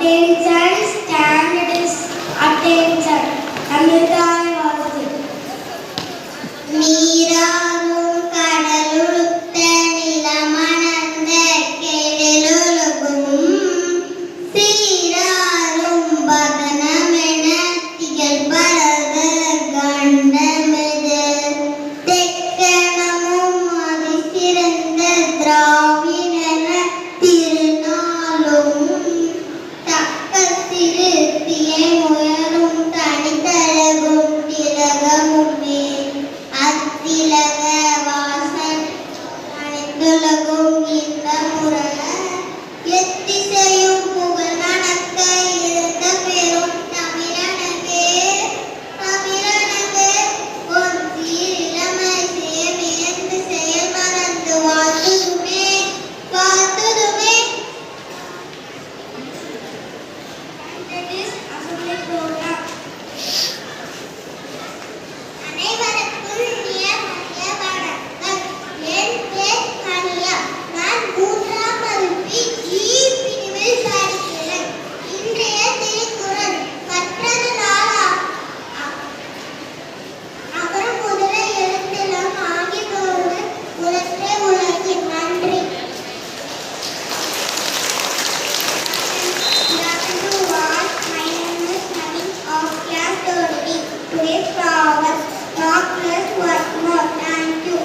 Attention, stand, attention. Amritaay Vastu. ನೀರಾರು ಕಡಲುತ್ತ ನಿಲಮಣಂದ ಕೆಡಲೊಲಗುಂ சீராரும் பதனமென திகழ்பரத கண்டமெது தெக்கணமும் அதிசிறந்த திராவிடன திருநாளும் தக்க திருத்தியை முயலும் தனித்தழகும் திலகமுமே அத்திலக வாசன் அனைத்துலகும் இந்த முரண எத்திசையும் புகழ் மணக்க இருந்த பெரும் தமிழனகே பொன் சீர் இளமை சேமியந்து செயல் மறந்து வாழ்த்துதுமே அனைவருக்கும் இனிய மதிய வணக்கம். என் பேர் கனியா. நான் 3ஆம் வகுப்பு இ பிரிவில் படிக்கிறேன். இன்றைய திருக்குறள் கற்றது நாள் அகரம் முதல எழுத்தெல்லாம் ஆகி போவது உலற்றே உலகு. நன்றி. My name is Naveen of class 30. Today's proverb, not less but more. Thank you.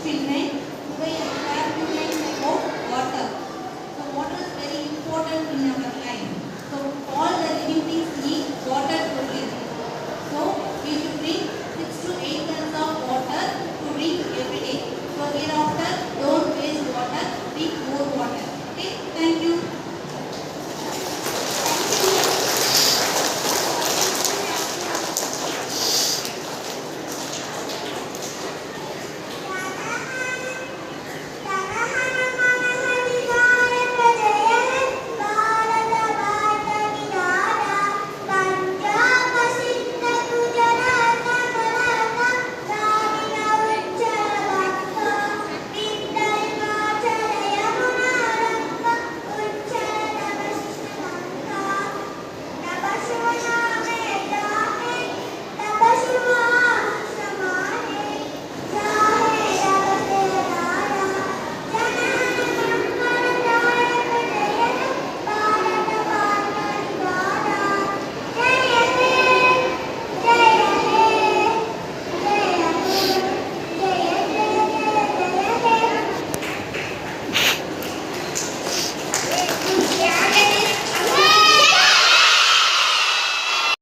Children, today I am going to talk about water. So water is very important in our